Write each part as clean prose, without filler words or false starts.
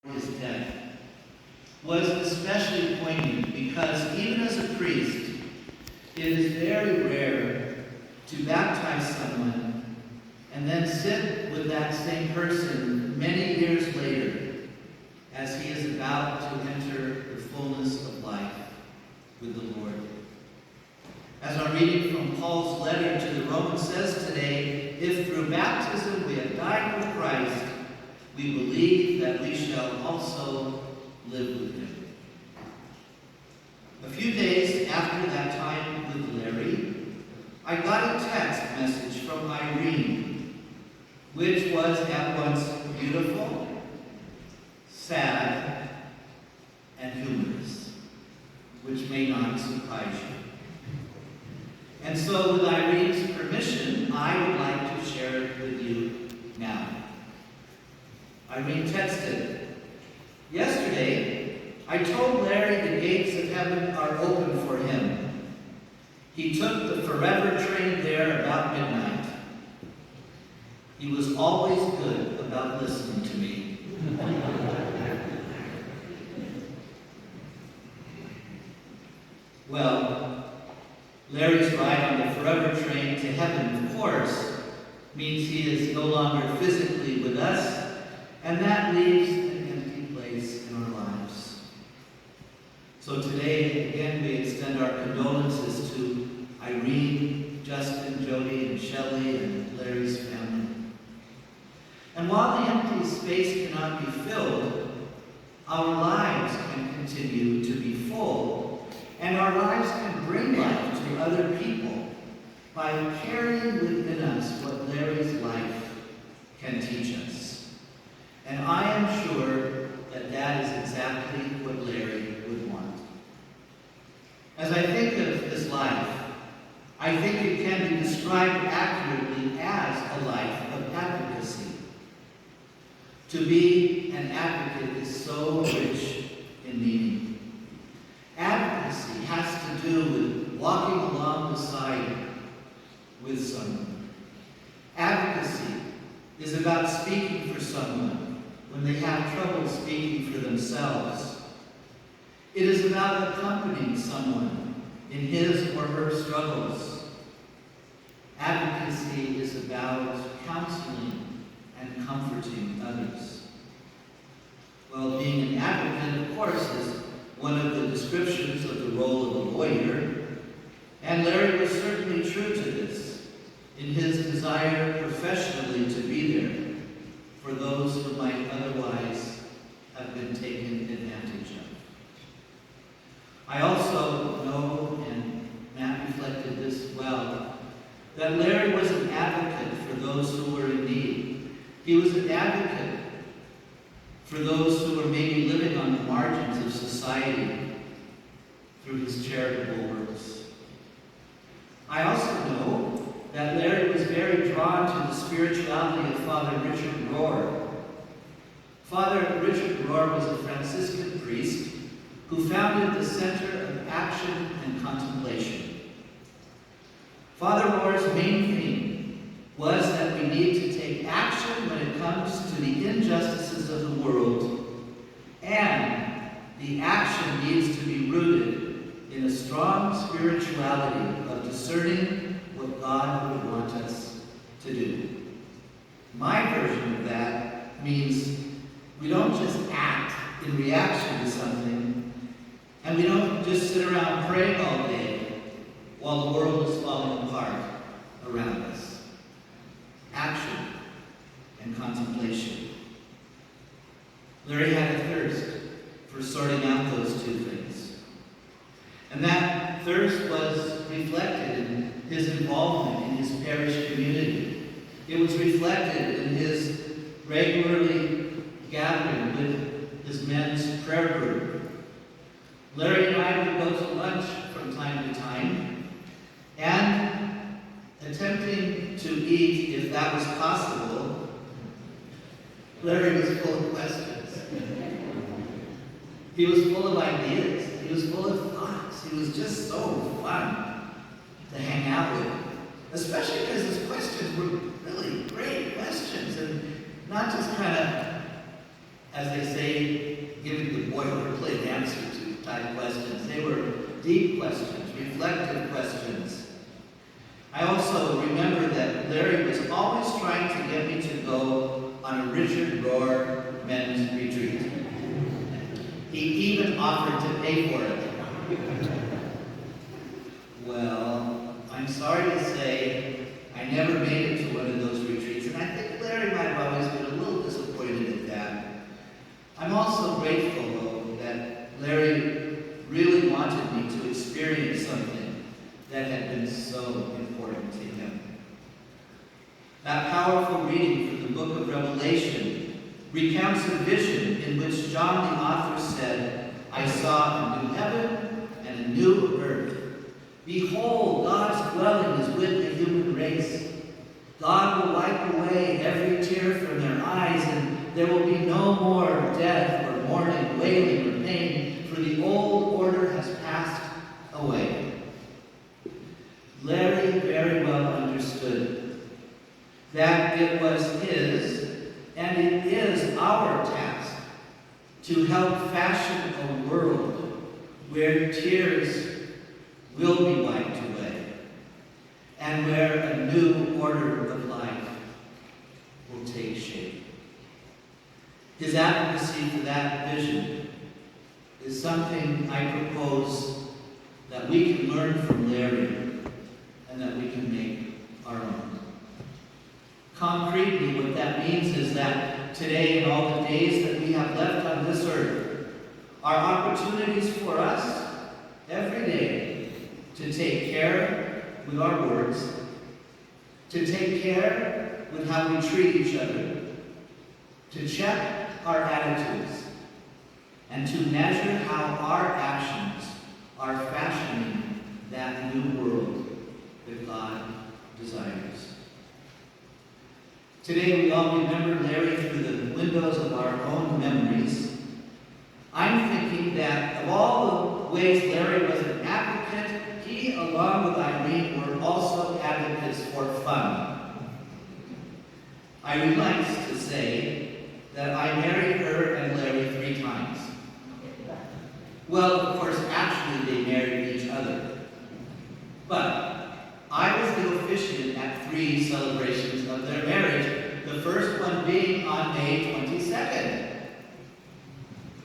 his death was especially poignant because even as a priest, it is very rare to baptize someone and then sit with that same person many years later as he is about to enter the fullness of life with the Lord. As our reading from Paul's letter to the Romans says today, if through baptism we have died with Christ, we believe that we shall also live with him. A few days after that time with Larry, I got a text message from Irene, which was at once beautiful, sad, and humorous, which may not surprise you. And so, with Irene's permission, I would like to share it with you now. Irene texted, "Yesterday, I told Larry the gates of heaven are open for him. He took the Forever train there about midnight. He was always good about listening to me." Well, Larry's ride on the Forever train to heaven, of course, means he is no longer physically with us, and that leaves an empty place in our lives. So today, again, we extend our condolences to Irene, Justin, Jody, and Shelley, and Larry's family. And while the empty space cannot be filled, our lives can continue to be full, and our lives can bring life to other people by carrying within us what Larry's life can teach us. And I am sure that that is exactly what Larry would want. As I think of his life, I think it can be described accurately as a life of advocacy. To be an advocate is so rich in meaning. Advocacy has to do with walking along the side with someone. Advocacy is about speaking for someone when they have trouble speaking for themselves. It is about accompanying someone in his or her struggles. Advocacy is about counseling and comforting others. Well, being an advocate, of course, is one of the descriptions of the role of a lawyer, and Larry was certainly true to this in his desire professionally to be there for those who might otherwise have been taken advantage of. I also know, and Matt reflected this well, that Larry was an advocate for those who were in need. He was an advocate for those who were maybe living on the margins of society through his charitable works. I also know that Larry was very drawn to the spirituality of Father Richard Rohr. Father Richard Rohr was a Franciscan priest who founded the Center of Action and Contemplation. Father Rohr's main theme was that we need to take action when it comes to the injustices of the world, and the action needs to be rooted in a strong spirituality of discerning what God would want us to do. My version of that means we don't just act in reaction to something, and we don't just sit around praying all day while the world is falling apart around us. Action and contemplation. Larry had a thirst for sorting out those two things. And that thirst was reflected in his involvement in his parish community. It was reflected in his regularly gathering with his men's prayer group. Larry and I would go to lunch from time to time, and attempting to eat, if that was possible, Larry was full of questions. He was full of ideas. He was full of thoughts. He was just so fun to hang out with, especially because his questions were really great questions, and not just kind of as they say, giving the boilerplate answer to type questions. They were deep questions, reflective questions. I also remember that Larry was always trying to get me to go on a Richard Rohr men's retreat. He even offered to pay for it. Well, I'm sorry to say, I never made it to one of those retreats, and I think Larry might have always been a little disappointed at that. I'm also grateful, though, that Larry really wanted me to experience something that had been so important to him. That powerful reading from the book of Revelation recounts a vision in which John the author said, "I saw a new heaven and a new earth. Behold, God's dwelling is with the human race. God will wipe away every tear from their eyes, and there will be no more death or mourning, wailing, or pain, for the old order has passed away." Larry very well understood that it was his, and it is our task, to help fashion a world where tears will be wiped away, and where a new order of life will take shape. His advocacy for that vision is something I propose that we can learn from Larry and that we can make our own. Concretely, what that means is that today and all the days that we have left on this earth are opportunities for us every day to take care with our words, to take care with how we treat each other, to check our attitudes, and to measure how our actions are fashioning that new world that God desires. Today we all remember Larry through the windows of our own memories. I'm thinking that of all the ways Larry was an advocate, he, along with Irene, were also advocates for fun. Irene likes to say that I married her and Larry 3 times. Well, of course, actually they married each other. But I was the officiant at 3 celebrations of their marriage, the first one being on May 22nd.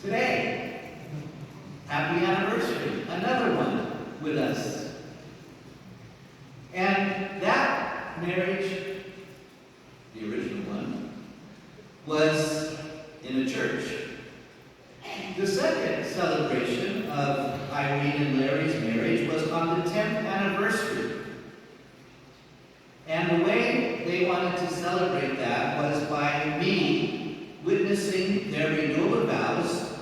Today. Happy anniversary. Another one with us. And that marriage, the original one, was in a church. The second celebration of Irene and Larry's marriage was on the 10th anniversary. And the way they wanted to celebrate that was by me witnessing their renewal of vows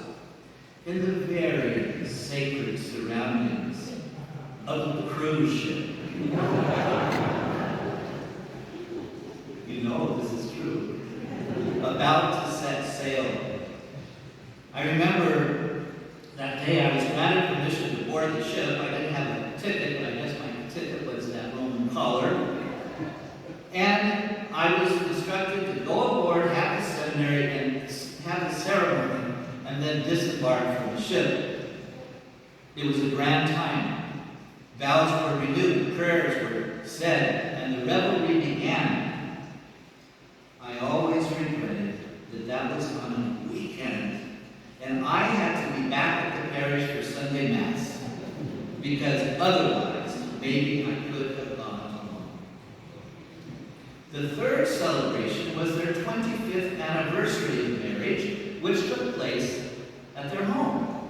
in the very sacred surroundings of the cruise ship. You know this is true. About to set sail. I remember that day I was granted permission to board the ship. I didn't have a ticket, but I guess my ticket was that Roman collar. And I was instructed to go aboard, have the seminary, and have the ceremony, and then disembark from the ship. It was a grand time. Vows were renewed, prayers were said, and the revelry began. I always regretted that that was on a weekend, and I had to be back at the parish for Sunday Mass, because otherwise, maybe I could have gone alone. The third celebration was their 25th anniversary of marriage, which took place at their home.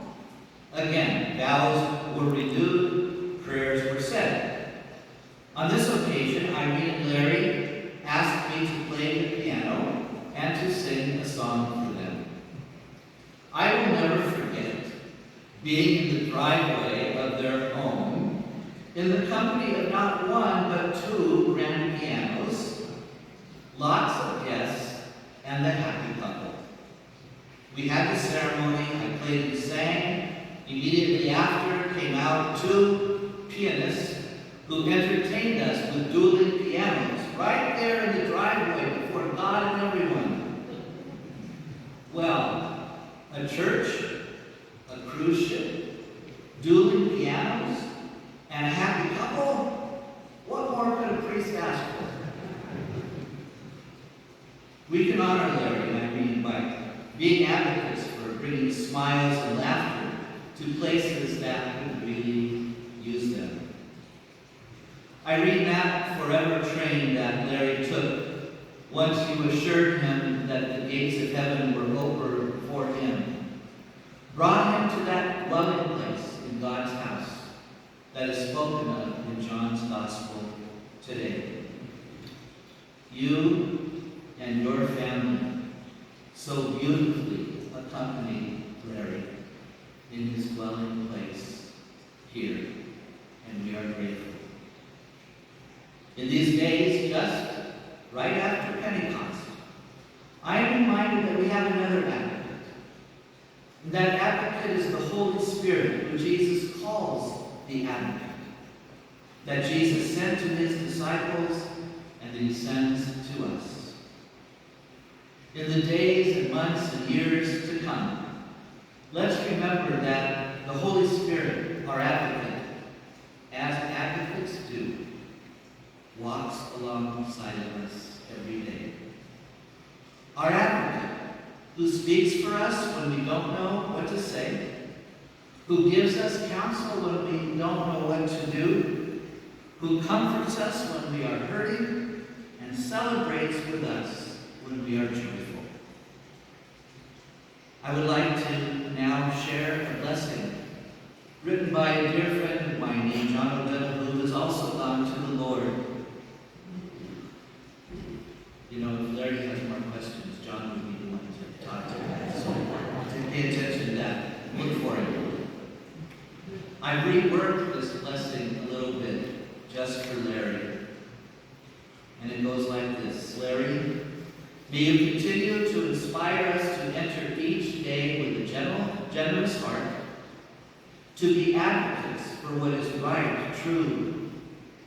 Again, vows were renewed, prayers were said. On this occasion, Irene and Larry asked me to play the piano and to sing a song for them. I will never forget being in the driveway of their home in the company of not one but 2 grand pianos, lots of guests, and the happy couple. We had the ceremony, I played and sang. Immediately after came out 2 pianists who entertained us with dueling pianos right there in the driveway before God and everyone. Well, A church, a cruise ship, dueling pianos, and a happy couple? What more could a priest ask for? We can honor Larry and Irene by being advocates for bringing smiles and laughter to places that could really use them. Irene, that forever train that Larry took, once you assured him that the gates of heaven were open for him, brought him to that loving place in God's house that is spoken of in John's Gospel today. You and your family so beautifully accompanied Larry in his dwelling place here, and we are grateful. In these days, just right after Pentecost, I am reminded that we have another advocate. And that advocate is the Holy Spirit, who Jesus calls the advocate, that Jesus sent to his disciples and that he sends to us. In the days and months and years to come, let's remember that the Holy Spirit, our advocate, as advocates do, walks alongside of us every day. Our advocate, who speaks for us when we don't know what to say, who gives us counsel when we don't know what to do, who comforts us when we are hurting, and celebrates with us when we are joyful. I would like to now share a blessing written by a dear friend of mine named John O'Donnell, who has also gone to the Lord. You know, if Larry has more questions, John would be the one to talk to. So pay attention to that. Look for it. I reworked this blessing a little bit just for Larry. And it goes like this. Larry, may you continue to inspire us to enter each day with a generous heart, to be advocates for what is right, true,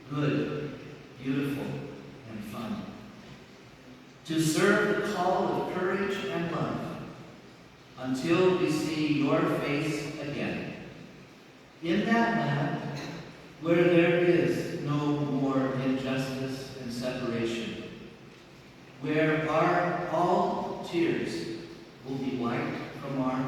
good, beautiful, and fun. To serve the call of courage and love until we see your face again. In that land where there is no more injustice and separation, where all tears will be wiped from our